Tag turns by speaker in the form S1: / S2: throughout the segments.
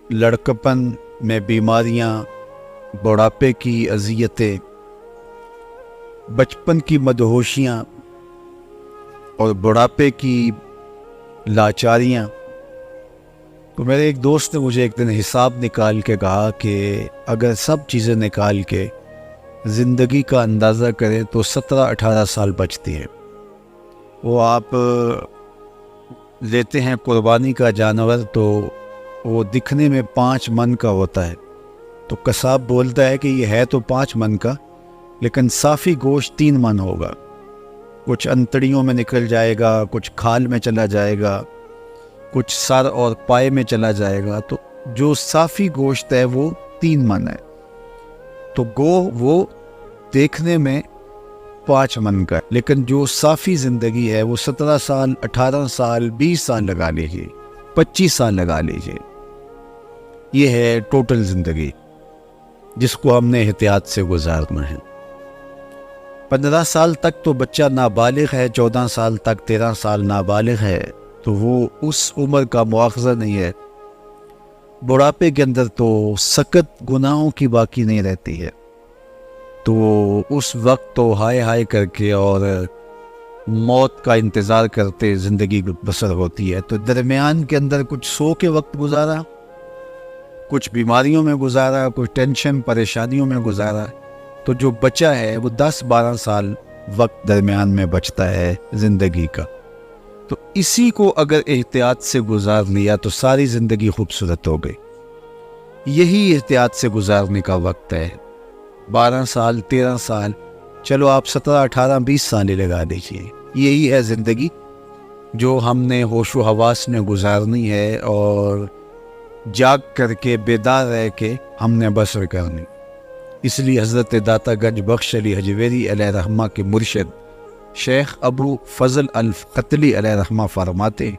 S1: لڑکپن میں بیماریاں، بڑھاپے کی اذیتیں، بچپن کی مدہوشیاں اور بڑھاپے کی لاچاریاں۔ تو میرے ایک دوست نے مجھے ایک دن حساب نکال کے کہا کہ اگر سب چیزیں نکال کے زندگی کا اندازہ کریں تو 17-18 سال بچتی ہے۔ وہ آپ لیتے ہیں قربانی کا جانور تو وہ دکھنے میں 5 من کا ہوتا ہے، تو قصاب بولتا ہے کہ یہ ہے تو 5 من کا لیکن صافی گوشت 3 من ہوگا، کچھ انتڑیوں میں نکل جائے گا، کچھ کھال میں چلا جائے گا، کچھ سر اور پائے میں چلا جائے گا، تو جو صافی گوشت ہے وہ 3 من ہے، تو وہ دیکھنے میں 5 من کا ہے، لیکن جو صافی زندگی ہے وہ 17 سال، 18 سال، 20 سال لگا لیجیے، 25 سال لگا لیجیے۔ یہ ہے ٹوٹل زندگی جس کو ہم نے احتیاط سے گزارنا ہے۔ 15 سال تک تو بچہ نابالغ ہے، 14 سال تک، 13 سال نابالغ ہے، تو وہ اس عمر کا مواخذہ نہیں ہے۔ بڑھاپے کے اندر تو سخت گناہوں کی باقی نہیں رہتی ہے، تو اس وقت تو ہائے ہائے کر کے اور موت کا انتظار کرتے زندگی بسر ہوتی ہے۔ تو درمیان کے اندر کچھ سو کے وقت گزارا، کچھ بیماریوں میں گزارا، کچھ ٹینشن پریشانیوں میں گزارا، تو جو بچہ ہے وہ 10-12 سال وقت درمیان میں بچتا ہے زندگی کا۔ تو اسی کو اگر احتیاط سے گزار لیا تو ساری زندگی خوبصورت ہو گئی۔ یہی احتیاط سے گزارنے کا وقت ہے۔ 12 سال، 13 سال، چلو آپ 17، 18، 20 سال ہی لگا دیجیے۔ یہی ہے زندگی جو ہم نے ہوش و حواس میں گزارنی ہے اور جاگ کر کے، بیدار رہ کے ہم نے بسر کرنی۔ اس لیے حضرت داتا گنج بخش علی حجویری علیہ رحمہ کے مرشد شیخ ابو فضل القتلی علیہ رحمہ فرماتے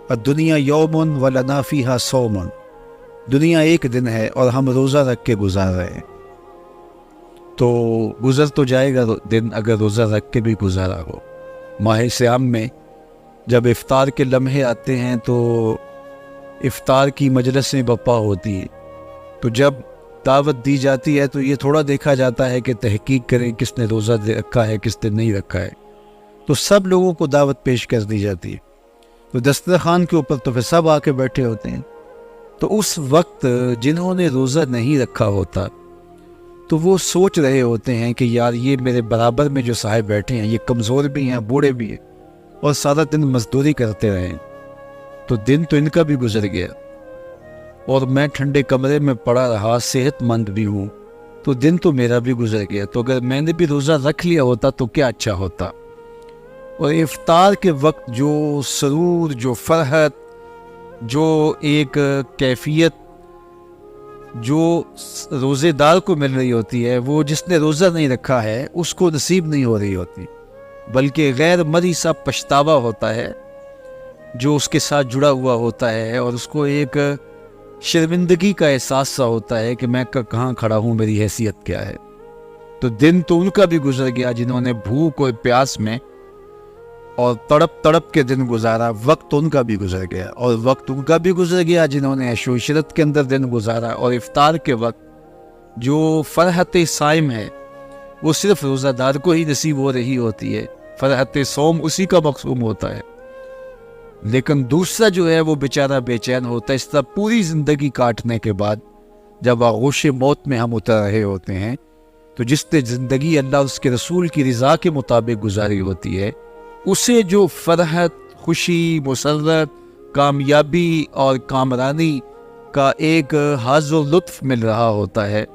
S1: الدنیا یوم ولنا فیہا صوم، دنیا ایک دن ہے اور ہم روزہ رکھ کے گزار رہے ہیں۔ تو گزر تو جائے گا دن اگر روزہ رکھ کے بھی گزارا ہو۔ ماہ صیام میں جب افطار کے لمحے آتے ہیں تو افطار کی مجلسیں بپا ہوتی ہے، تو جب دعوت دی جاتی ہے تو یہ تھوڑا دیکھا جاتا ہے کہ تحقیق کریں کس نے روزہ رکھا ہے، کس نے نہیں رکھا ہے، تو سب لوگوں کو دعوت پیش کر دی جاتی ہے۔ تو دسترخوان کے اوپر تو پھر سب آ کے بیٹھے ہوتے ہیں، تو اس وقت جنہوں نے روزہ نہیں رکھا ہوتا تو وہ سوچ رہے ہوتے ہیں کہ یار یہ میرے برابر میں جو صاحب بیٹھے ہیں یہ کمزور بھی ہیں، بوڑھے بھی ہیں، اور سارا دن مزدوری کرتے رہے ہیں، تو دن تو ان کا بھی گزر گیا، اور میں ٹھنڈے کمرے میں پڑا رہا، صحت مند بھی ہوں، تو دن تو میرا بھی گزر گیا۔ تو اگر میں نے بھی روزہ رکھ لیا ہوتا تو کیا اچھا ہوتا۔ اور افطار کے وقت جو سرور، جو فرحت، جو ایک کیفیت جو روزے دار کو مل رہی ہوتی ہے، وہ جس نے روزہ نہیں رکھا ہے اس کو نصیب نہیں ہو رہی ہوتی، بلکہ غیر مرئی سا پچھتاوا ہوتا ہے جو اس کے ساتھ جڑا ہوا ہوتا ہے، اور اس کو ایک شرمندگی کا احساس سا ہوتا ہے کہ میں کہاں کھڑا ہوں، میری حیثیت کیا ہے۔ تو دن تو ان کا بھی گزر گیا جنہوں نے بھوک اور پیاس میں اور تڑپ کے دن گزارا، وقت ان کا بھی گزر گیا، اور وقت ان کا بھی گزر گیا جنہوں نے عیش و عشرت کے اندر دن گزارا، اور افطار کے وقت جو فرحت صائم ہے وہ صرف روزہ دار کو ہی نصیب ہو رہی ہوتی ہے، فرحت صوم اسی کا مقصوم ہوتا ہے، لیکن دوسرا جو ہے وہ بیچارہ بے چین ہوتا ہے۔ اس طرح پوری زندگی کاٹنے کے بعد جب آغوش موت میں ہم اتر رہے ہوتے ہیں تو جس نے زندگی اللہ اور اس کے رسول کی رضا کے مطابق گزاری ہوتی ہے، اسے جو فرحت، خوشی، مسرت، کامیابی اور کامرانی کا ایک حظ و لطف مل رہا ہوتا ہے،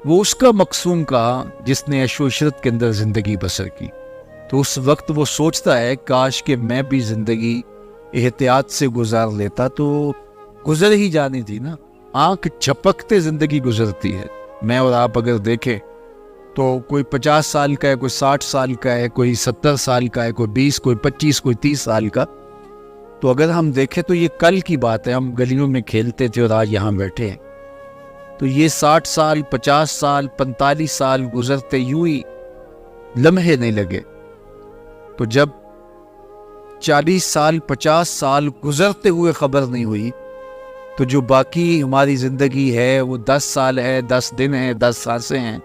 S1: وہ اس کا مقصوم کہا جس نے عیش و عشرت کے اندر زندگی بسر کی۔ تو اس وقت وہ سوچتا ہے کاش کہ میں بھی زندگی احتیاط سے گزار لیتا، تو گزر ہی جانی تھی نا، آنکھ جھپکتے زندگی گزرتی ہے۔ میں اور آپ اگر دیکھیں تو کوئی 50 سال کا ہے، کوئی 60 سال کا ہے، کوئی 70 سال کا ہے، کوئی 20، کوئی 25، کوئی 30 سال کا، تو اگر ہم دیکھیں تو یہ کل کی بات ہے، ہم گلیوں میں کھیلتے تھے اور آج یہاں بیٹھے ہیں، تو یہ 60 سال، 50 سال، 45 سال گزرتے یوں ہی لمحے نہیں لگے۔ تو جب 40 سال 50 سال گزرتے ہوئے خبر نہیں ہوئی تو جو باقی ہماری زندگی ہے وہ 10 سال ہے، 10 دن ہے، 10 سانسیں ہیں،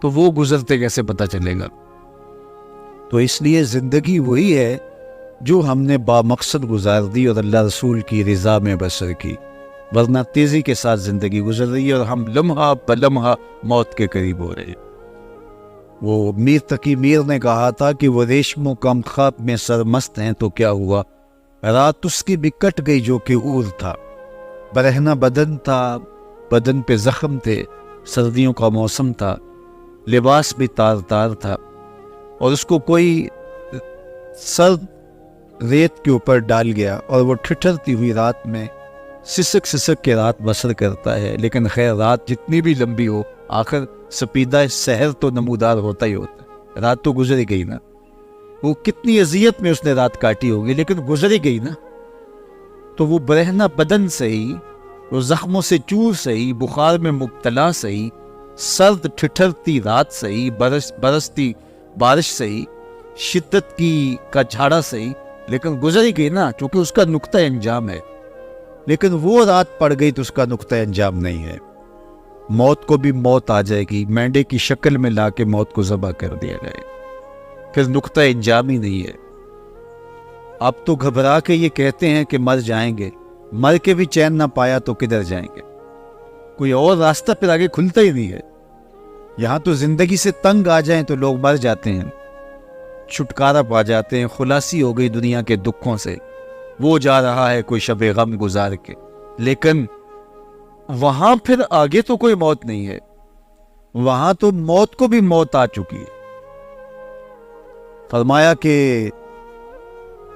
S1: تو وہ گزرتے کیسے پتہ چلے گا؟ تو اس لیے زندگی وہی ہے جو ہم نے بامقصد گزار دی اور اللہ رسول کی رضا میں بسر کی، ورنہ تیزی کے ساتھ زندگی گزر رہی ہے اور ہم لمحہ بلمحہ موت کے قریب ہو رہے ہیں۔ وہ میر تقی میر نے کہا تھا کہ وہ ریشم و کم خواب میں سرمست ہیں تو کیا ہوا، رات اس کی بھی کٹ گئی جو کہ اور تھا، برہنہ بدن تھا، بدن پہ زخم تھے، سردیوں کا موسم تھا، لباس بھی تار تار تھا، اور اس کو کوئی سرد ریت کے اوپر ڈال گیا اور وہ ٹھٹھرتی ہوئی رات میں سسک سسک کے رات بسر کرتا ہے۔ لیکن خیر رات جتنی بھی لمبی ہو آخر سپیدہ سحر تو نمودار ہوتا ہی ہوتا ہے، رات تو گزر ہی گئی نا، وہ کتنی اذیت میں اس نے رات کاٹی ہوگی لیکن گزر ہی گئی نا۔ تو وہ برہنہ بدن صحیح، وہ زخموں سے چور صحیح، بخار میں مبتلا صحیح، سرد ٹھٹھرتی رات صحیح، برستی بارش صحیح، شدت کا جھاڑا صحیح، لیکن گزر ہی گئی نا، چونکہ اس کا نقطہ انجام ہے۔ لیکن وہ رات پڑ گئی تو اس کا نقطہ انجام نہیں ہے۔ موت کو بھی موت آ جائے گی، مینڈے کی شکل میں لا کے موت کو ذبح کر دیا جائے، پھر نقطہ انجام ہی نہیں ہے۔ اب تو گھبرا کے یہ کہتے ہیں کہ مر جائیں گے، مر کے بھی چین نہ پایا تو کدھر جائیں گے، کوئی اور راستہ پھر آگے کھلتا ہی نہیں ہے۔ یہاں تو زندگی سے تنگ آ جائیں تو لوگ مر جاتے ہیں، چھٹکارا پا جاتے ہیں، خلاصی ہو گئی دنیا کے دکھوں سے، وہ جا رہا ہے کوئی شب غم گزار کے، لیکن وہاں پھر آگے تو کوئی موت نہیں ہے، وہاں تو موت کو بھی موت آ چکی ہے۔ فرمایا کہ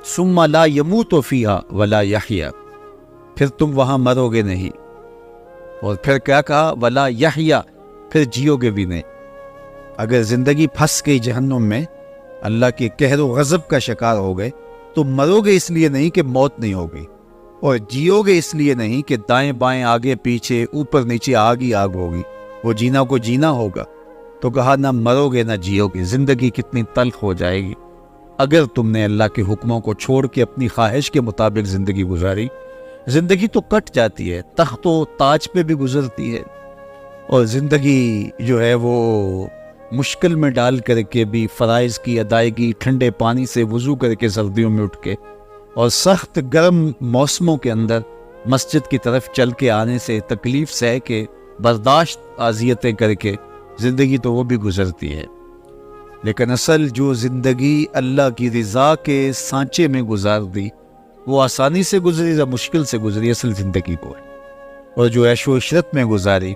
S1: ثم لا يموت فیہا ولا یحییٰ، پھر تم وہاں مرو گے نہیں، اور پھر کیا کہا، ولا یحییٰ، پھر جیو گے بھی نہیں۔ اگر زندگی پھنس گئی جہنم میں، اللہ کے قہر و غضب کا شکار ہو گئے، تو مرو گے اس لیے نہیں کہ موت نہیں ہوگی، اور جیو گے اس لیے نہیں کہ دائیں بائیں آگے پیچھے اوپر نیچے آگ ہی آگ ہوگی، وہ جینا کو جینا ہوگا۔ تو کہا نہ مرو گے نہ جیو گے، زندگی کتنی تلخ ہو جائے گی اگر تم نے اللہ کے حکموں کو چھوڑ کے اپنی خواہش کے مطابق زندگی گزاری۔ زندگی تو کٹ جاتی ہے، تخت و تاج پہ بھی گزرتی ہے، اور زندگی جو ہے وہ مشکل میں ڈال کر کے بھی فرائض کی ادائیگی، ٹھنڈے پانی سے وضو کر کے سردیوں میں اٹھ کے، اور سخت گرم موسموں کے اندر مسجد کی طرف چل کے آنے سے، تکلیف سہ کے، برداشت اذیتیں کر کے، زندگی تو وہ بھی گزرتی ہے۔ لیکن اصل جو زندگی اللہ کی رضا کے سانچے میں گزار دی، وہ آسانی سے گزری یا مشکل سے گزری، اصل زندگی کو ہے۔ اور جو عیش و عشرت میں گزاری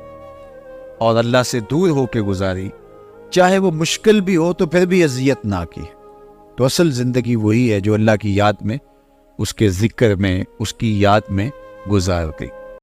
S1: اور اللہ سے دور ہو کے گزاری، چاہے وہ مشکل بھی ہو تو پھر بھی اذیت نہ کی، تو اصل زندگی وہی ہے جو اللہ کی یاد میں، اس کے ذکر میں، اس کی یاد میں گزار گئی۔